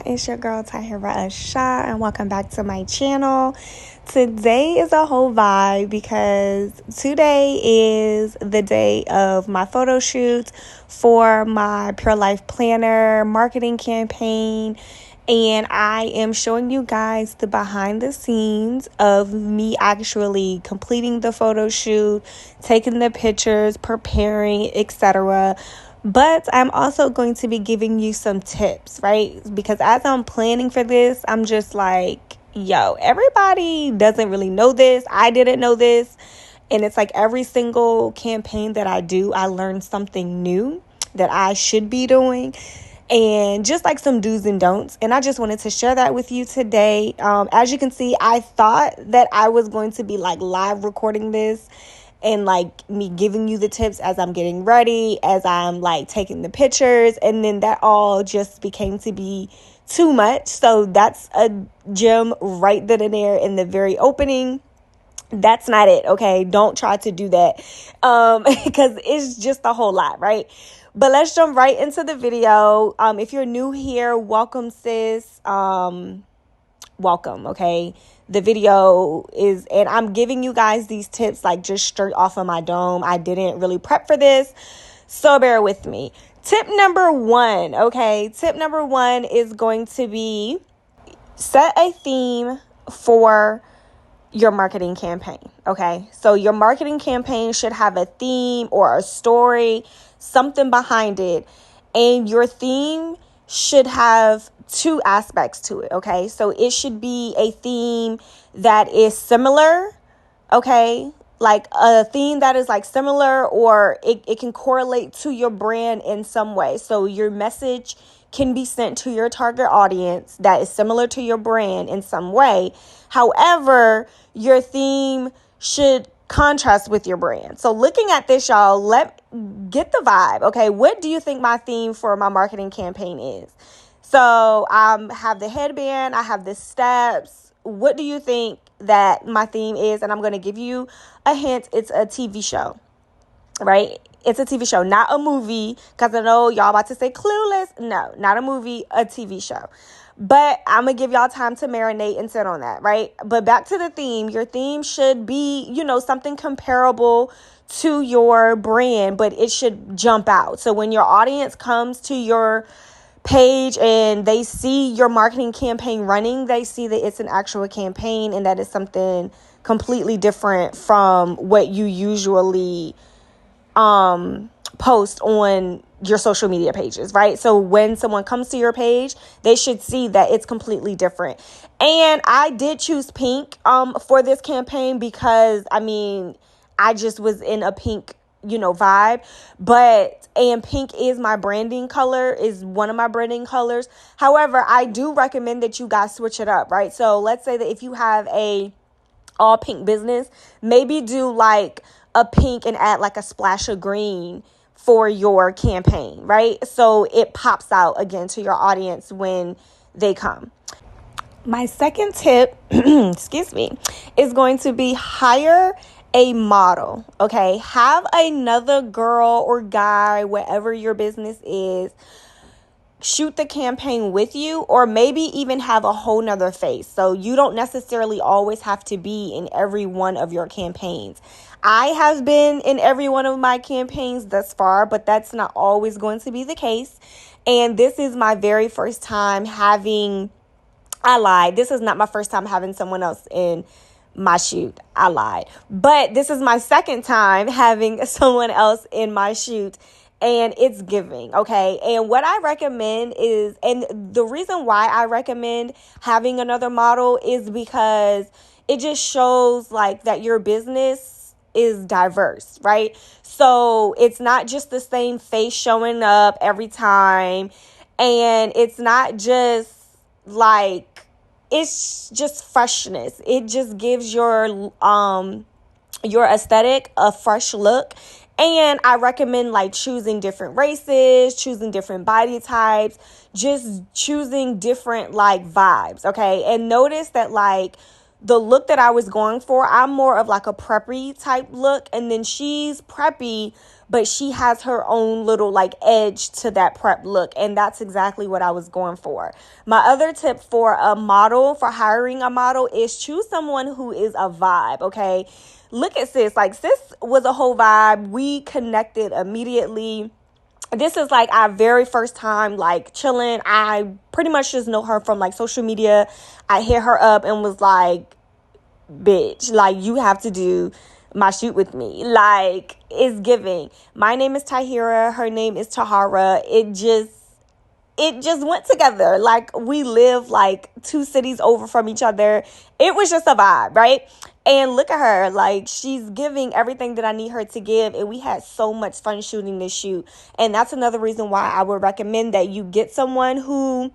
It's your girl Tahirah Ahshah, and welcome back to my channel. Today is a whole vibe because today is the day of my photo shoot for my Pure Life Planner marketing campaign, and I am showing you guys the behind the scenes of me actually completing the photo shoot, taking the pictures, preparing, etc. But I'm also going to be giving you some tips, right? Because as I'm planning for this, I'm just like, yo, everybody doesn't really know this. I didn't know this. And it's like every single campaign that I do, I learn something new that I should be doing. And just like some do's and don'ts. And I just wanted to share that with you today. As you can see, I thought that I was going to be like live recording this and like me giving you the tips as I'm getting ready, as I'm like taking the pictures, and then that all just became to be too much. So that's a gem right then and there in the very opening. That's not it, okay? Don't try to do that because it's just a whole lot, right? But let's jump right into the video. If you're new here, welcome, sis. Welcome, okay? The video is, and I'm giving you guys these tips like just straight off of my dome. I didn't really prep for this, so bear with me. Tip number one, okay? Tip number one is going to be set a theme for your marketing campaign, okay? So your marketing campaign should have a theme or a story, something behind it, and your theme should have two aspects to it, okay? So it should be a theme that is similar, okay? Like a theme that is like similar, or it can correlate to your brand in some way. So your message can be sent to your target audience that is similar to your brand in some way. However, your theme should contrast with your brand. So looking at this, y'all, get the vibe, okay? What do you think my theme for my marketing campaign is? So I have the headband, I have the steps. What do you think that my theme is? And I'm going to give you a hint. It's a TV show, right? It's a TV show, not a movie, because I know y'all about to say Clueless. No, not a movie, a TV show. But I'm going to give y'all time to marinate and sit on that, right? But back to the theme. Your theme should be, something comparable to your brand, but it should jump out. So when your audience comes to your page and they see your marketing campaign running, they see that it's an actual campaign and that is something completely different from what you usually post on your social media pages, right? So when someone comes to your page, they should see that it's completely different. And I did choose pink for this campaign because I just was in a pink vibe, and pink is my branding color, is one of my branding colors. However, I do recommend that you guys switch it up, right? So let's say that if you have a all pink business, maybe do like a pink and add like a splash of green for your campaign, right? So it pops out again to your audience when they come. My second tip, excuse me, is going to be hire a model, okay? Have another girl or guy, whatever your business is, shoot the campaign with you, or maybe even have a whole nother face. So you don't necessarily always have to be in every one of your campaigns. I have been in every one of my campaigns thus far, but that's not always going to be the case. And this is my very first time This is not my first time having someone else in my shoot. I lied. But this is my second time having someone else in my shoot, and it's giving, okay? And what I recommend is, and the reason why I recommend having another model is because it just shows like that your business is diverse, right? So it's not just the same face showing up every time, and it's not just like, it's just freshness. It just gives your aesthetic a fresh look. And I recommend like choosing different races, choosing different body types, just choosing different like vibes, okay? And notice that like the look that I was going for, I'm more of like a preppy type look. And then she's preppy, but she has her own little like edge to that prep look. And that's exactly what I was going for. My other tip for for hiring a model, is choose someone who is a vibe, okay? Look at sis. Like, sis was a whole vibe. We connected immediately. This is like our very first time like chilling. I pretty much just know her from like social media. I hit her up and was like, bitch, like, you have to do my shoot with me. Like, it's giving. My name is Tahirah. Her name is Tahirah. It just went together. Like, we live like 2 cities over from each other. It was just a vibe, right? And look at her. Like, she's giving everything that I need her to give. And we had so much fun shooting this shoot. And that's another reason why I would recommend that you get someone who,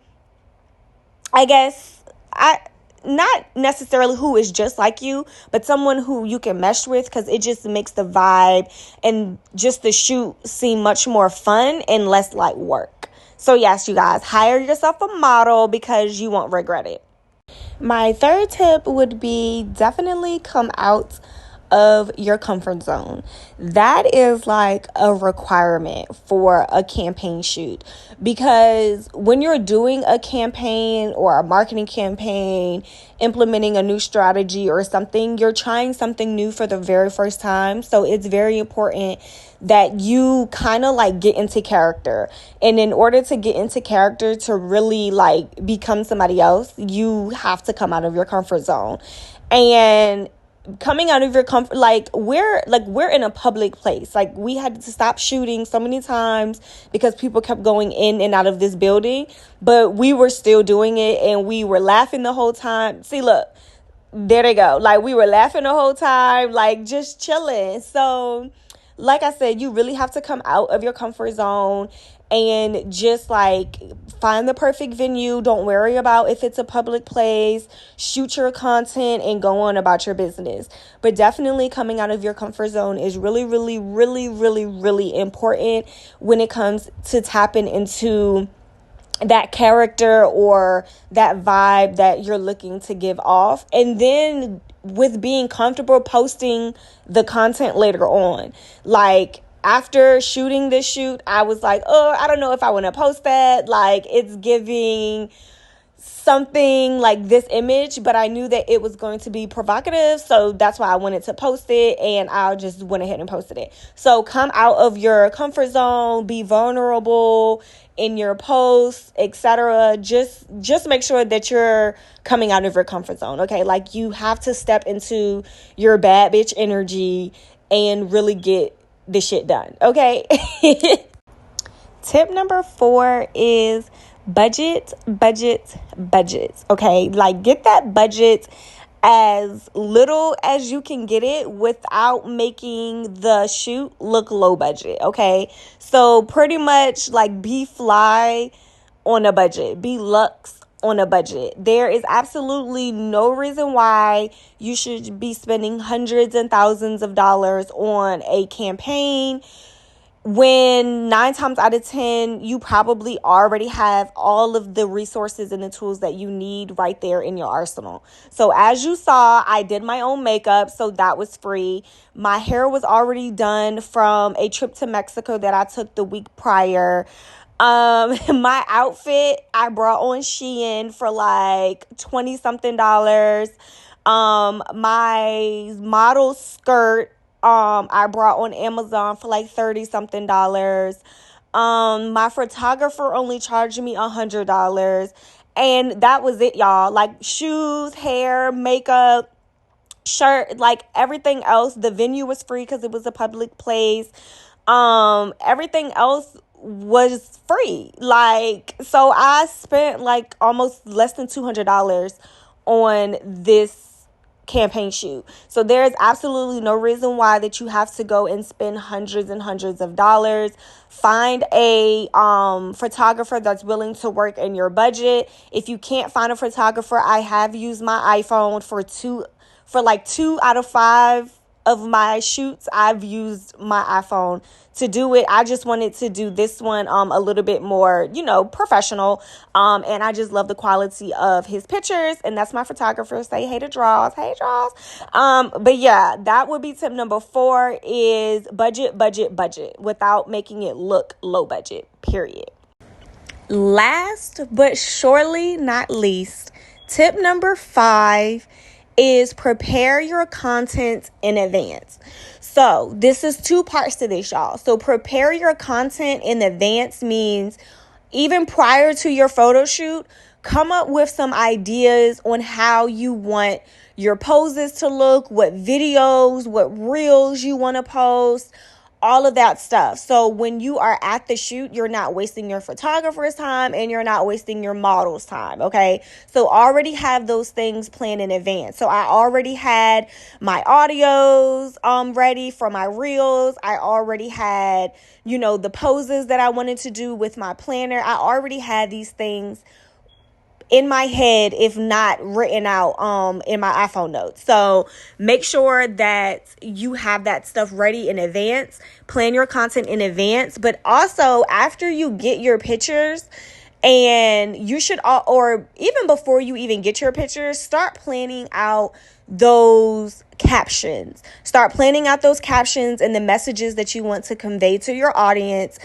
not necessarily who is just like you, but someone who you can mesh with, because it just makes the vibe and just the shoot seem much more fun and less like work. So yes, you guys, hire yourself a model because you won't regret it. My third tip would be definitely come out of your comfort zone. That is like a requirement for a campaign shoot, because when you're doing a campaign or a marketing campaign, implementing a new strategy or something, you're trying something new for the very first time. So it's very important that you kind of like get into character. And in order to get into character, to really like become somebody else, you have to come out of your comfort zone. And coming out of your comfort, like we're in a public place. Like, we had to stop shooting so many times because people kept going in and out of this building, but we were still doing it and we were laughing the whole time. See, look, there they go. Like, we were laughing the whole time, like just chilling. So like I said, you really have to come out of your comfort zone and just like find the perfect venue. Don't worry about if it's a public place. Shoot your content and go on about your business. But definitely coming out of your comfort zone is really, really, really, really, really important when it comes to tapping into that character or that vibe that you're looking to give off. And then with being comfortable posting the content later on. Like, after shooting this shoot, I was like, oh, I don't know if I want to post that. Like, it's giving something like this image, but I knew that it was going to be provocative, so that's why I wanted to post it, and I just went ahead and posted it. So come out of your comfort zone, be vulnerable in your posts, etc. Just make sure that you're coming out of your comfort zone, okay? Like, you have to step into your bad bitch energy and really get this shit done, okay? Tip number 4 is budget. Okay, like, get that budget as little as you can get it without making the shoot look low budget. Okay, so pretty much like be fly on a budget, be luxe on a budget. There is absolutely no reason why you should be spending hundreds and thousands of dollars on a campaign when 9 times out of 10, you probably already have all of the resources and the tools that you need right there in your arsenal. So as you saw, I did my own makeup, so that was free. My hair was already done from a trip to Mexico that I took the week prior. My outfit, I brought on Shein for like 20 something dollars. My model skirt, I brought on Amazon for like 30 something dollars. My photographer only charged me $100, and that was it, y'all. Like, shoes, hair, makeup, shirt, like everything else. The venue was free because it was a public place. Everything else was free. Like, so I spent like almost less than $200 on this campaign shoot. So there's absolutely no reason why that you have to go and spend hundreds and hundreds of dollars. Find a photographer that's willing to work in your budget. If you can't find a photographer, I have used my iPhone for like 2 out of 5 of my shoots, I've used my iPhone to do it. I just wanted to do this one a little bit more, professional. And I just love the quality of his pictures. And that's my photographer. Say hey to Draws. Hey, Draws. But yeah, that would be tip number 4 is budget without making it look low budget, period. Last but surely not least, tip number 5 is prepare your content in advance. So this is 2 parts to this, y'all. So prepare your content in advance means even prior to your photo shoot, come up with some ideas on how you want your poses to look, what videos, what reels you want to post, all of that stuff. So when you are at the shoot, you're not wasting your photographer's time and you're not wasting your model's time, okay? So already have those things planned in advance. So I already had my audios ready for my reels. I already had, the poses that I wanted to do with my planner. I already had these things in my head, if not written out in my iPhone notes. So make sure that you have that stuff ready in advance. Plan your content in advance. But also, after you get your pictures, and you should, or even before you even get your pictures, start planning out those captions. Start planning out those captions and the messages that you want to convey to your audience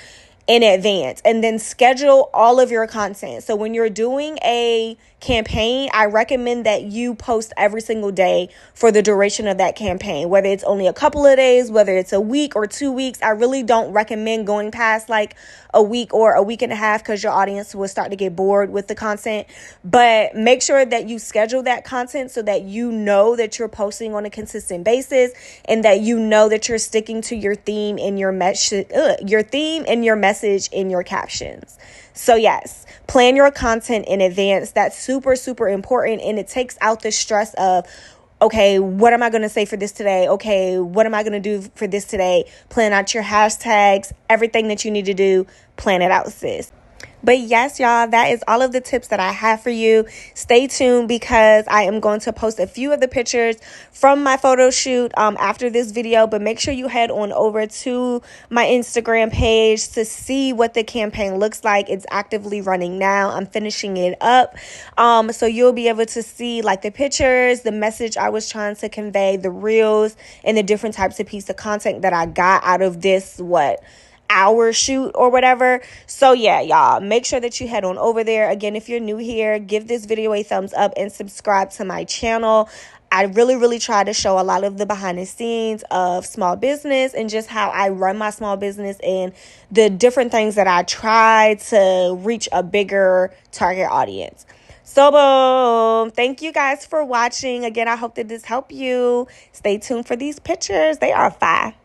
in advance, and then schedule all of your content. So when you're doing a campaign, I recommend that you post every single day for the duration of that campaign, whether it's only a couple of days, whether it's a week or 2 weeks. I really don't recommend going past like a week or a week and a half because your audience will start to get bored with the content. But make sure that you schedule that content so that you know that you're posting on a consistent basis and that you know that you're sticking to your theme and your message in your captions. So yes, plan your content in advance. That's super, super important. And it takes out the stress of, okay, what am I going to say for this today? Okay, what am I going to do for this today? Plan out your hashtags, everything that you need to do, plan it out, sis. But yes, y'all, that is all of the tips that I have for you. Stay tuned because I am going to post a few of the pictures from my photo shoot after this video. But make sure you head on over to my Instagram page to see what the campaign looks like. It's actively running now. I'm finishing it up. So you'll be able to see like the pictures, the message I was trying to convey, the reels, and the different types of piece of content that I got out of this, hour shoot or whatever. So yeah, y'all, make sure that you head on over there. Again, if you're new here, give this video a thumbs up and subscribe to my channel. I really try to show a lot of the behind the scenes of small business and just how I run my small business and the different things that I try to reach a bigger target audience. So boom, thank you guys for watching. Again, I hope that this helped you. Stay tuned for these pictures. They are fire.